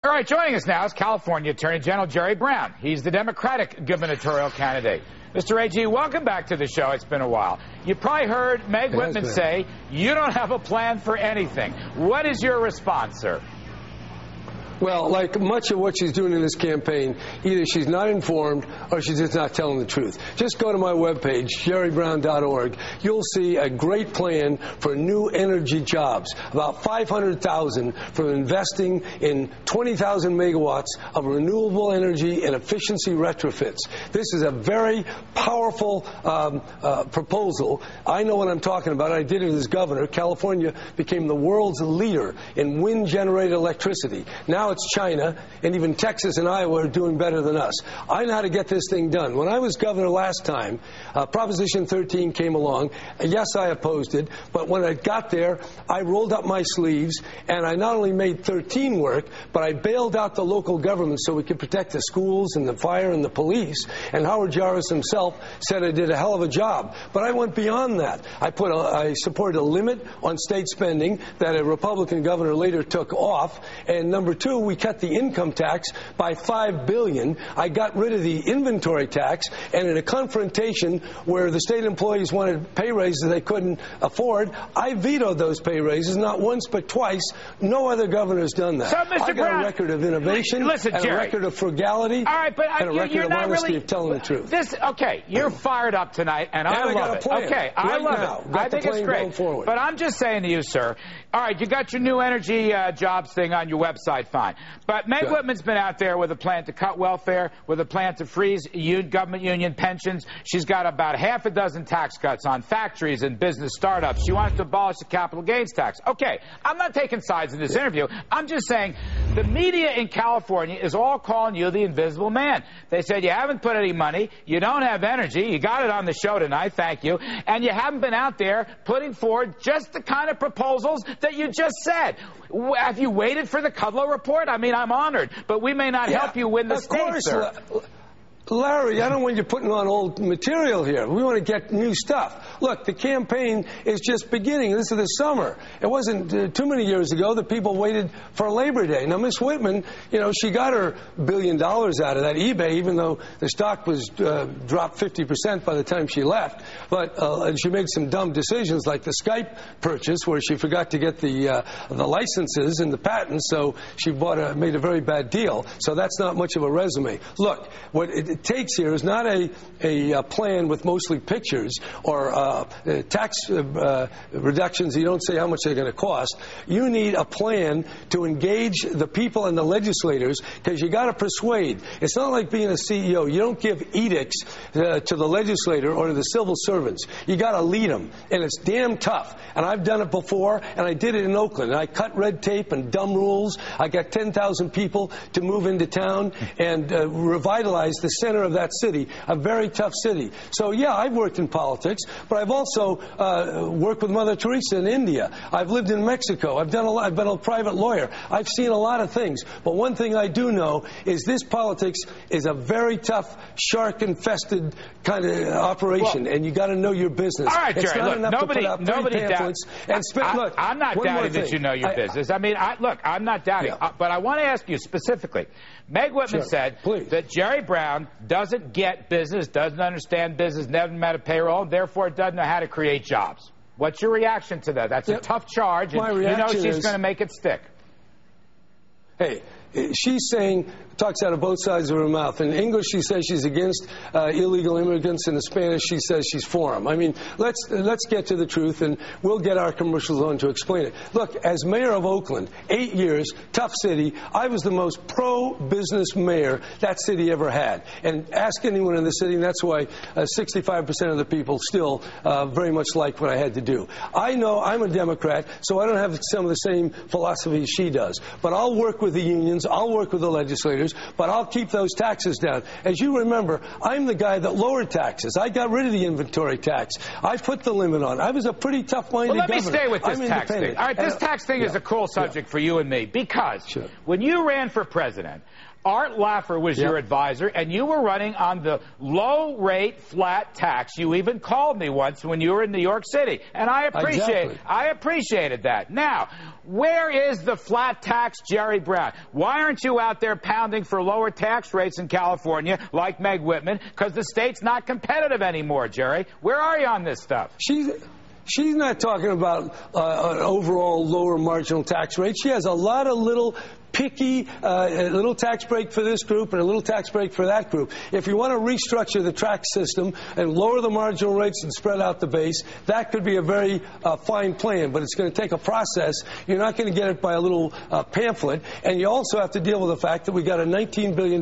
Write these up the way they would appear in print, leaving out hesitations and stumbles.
All right, joining us now is California Attorney General Jerry Brown. He's the Democratic gubernatorial candidate. Mr. AG, welcome back to the show. It's been a while. You probably heard Meg Whitman say you don't have a plan for anything. What is your response, sir? Well, like much of what she's doing in this campaign, either she's not informed or she's just not telling the truth. Just go to my webpage, jerrybrown.org. You'll see a great plan for new energy jobs, about 500,000 for investing in 20,000 megawatts of renewable energy and efficiency retrofits. This is a very powerful proposal. I know what I'm talking about. I did it as governor. California became the world's leader in wind-generated electricity. Now it's China, and even Texas and Iowa are doing better than us. I know how to get this thing done. When I was governor last time, Proposition 13 came along. Yes, I opposed it, but when I got there, I rolled up my sleeves, and I not only made 13 work, but I bailed out the local government so we could protect the schools and the fire and the police. And Howard Jarvis himself said I did a hell of a job. But I went beyond that. I supported a limit on state spending that a Republican governor later took off. And number two, we cut the income tax by $5 billion. I got rid of the inventory tax, and in a confrontation where the state employees wanted pay raises they couldn't afford, I vetoed those pay raises, not once but twice. No other governor has done that. So, Mr. I got a record of innovation, listen, and Jerry, a record of frugality, and a record of honesty of telling the truth. Okay, you're fired up tonight, and I love it. Okay, I love it. I think it's great. But I'm just saying to you, sir, all right, you got your new energy jobs thing on your website, fine. But Meg Whitman's been out there with a plan to cut welfare, with a plan to freeze government union pensions. She's got about half a dozen tax cuts on factories and business startups. She wants to abolish the capital gains tax. Okay, I'm not taking sides in this interview. I'm just saying the media in California is all calling you the invisible man. They said you haven't put any money, you don't have energy, you got it on the show tonight, thank you, and you haven't been out there putting forward just the kind of proposals that you just said. Have you waited for the Kudlow report? I mean, I'm honored, but we may not help you win the state, sir. Larry, I don't want you putting on old material here. We want to get new stuff. Look, the campaign is just beginning. This is the summer. It wasn't too many years ago that people waited for Labor Day. Now, Miss Whitman, you know, she got her $1 billion out of that eBay, even though the stock was dropped 50% by the time she left. But and she made some dumb decisions, like the Skype purchase, where she forgot to get the licenses and the patents, so she made a very bad deal. So that's not much of a resume. Look, what it takes here is not a plan with mostly pictures or tax reductions. You don't say how much they're going to cost. You need a plan to engage the people and the legislators, because you got to persuade. It's not like being a CEO. You don't give edicts to the legislator or to the civil servants. You got to lead them, and it's damn tough. And I've done it before, and I did it in Oakland. And I cut red tape and dumb rules. I got 10,000 people to move into town and revitalize the center of that city, a very tough city. So, yeah, I've worked in politics, but I've also worked with Mother Teresa in India. I've lived in Mexico. I've been a private lawyer. I've seen a lot of things. But one thing I do know is this politics is a very tough, shark-infested kind of operation, and you got to know your business. All right, Jerry, it's not enough to put out three pamphlets and spend. Look, I'm not doubting that you know your business. I mean, look, I'm not doubting. Yeah. But I want to ask you specifically. Meg Whitman said that Jerry Brown doesn't get business, doesn't understand business, never met a payroll, and therefore doesn't know how to create jobs. What's your reaction to that? That's a tough charge, and you know she's going to make it stick. Hey, she's saying, talks out of both sides of her mouth. In English, she says she's against illegal immigrants. In Spanish, she says she's for them. I mean, let's get to the truth, and we'll get our commercials on to explain it. Look, as mayor of Oakland, 8 years, tough city, I was the most pro-business mayor that city ever had. And ask anyone in the city, and that's why 65% of the people still very much like what I had to do. I know I'm a Democrat, so I don't have some of the same philosophies she does. But I'll work with the unions, I'll work with the legislators, but I'll keep those taxes down. As you remember, I'm the guy that lowered taxes. I got rid of the inventory tax. I put the limit on. I was a pretty tough-minded governor. Well, let me stay with this tax thing. All right, this tax thing is a cool subject for you and me, because when you ran for president, Art Laffer was your advisor, and you were running on the low-rate flat tax. You even called me once when you were in New York City, and I appreciated that. Now, where is the flat tax Jerry Brown? Why aren't you out there pounding for lower tax rates in California like Meg Whitman? Because the state's not competitive anymore, Jerry. Where are you on this stuff? She's not talking about an overall lower marginal tax rate. She has a lot of little picky, a little tax break for this group and a little tax break for that group. If you want to restructure the tax system and lower the marginal rates and spread out the base, that could be a very fine plan, but it's going to take a process. You're not going to get it by a little pamphlet, and you also have to deal with the fact that we got a $19 billion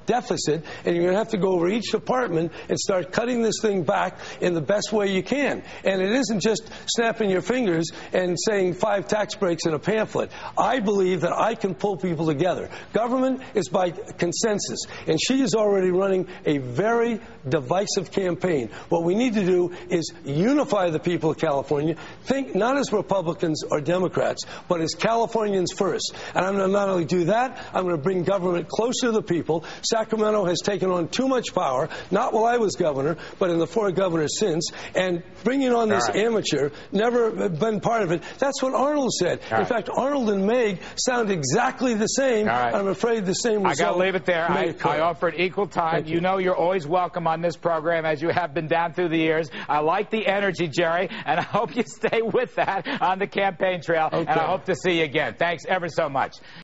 deficit, and you're going to have to go over each department and start cutting this thing back in the best way you can. And it isn't just snapping your fingers and saying 5 tax breaks in a pamphlet. I believe that I can pull people together. Government is by consensus, and she is already running a very divisive campaign. What we need to do is unify the people of California, think not as Republicans or Democrats, but as Californians first. And I'm going to not only do that, I'm going to bring government closer to the people. Sacramento has taken on too much power, not while I was governor, but in the 4 governors since, and bringing on this amateur, never been part of it. That's what Arnold said. In fact, Arnold and Meg sound exactly the same. I'm afraid the same result. I got to leave it there. I offered equal time. You know you're always welcome on this program, as you have been down through the years. I like the energy, Jerry, and I hope you stay with that on the campaign trail, and I hope to see you again. Thanks ever so much.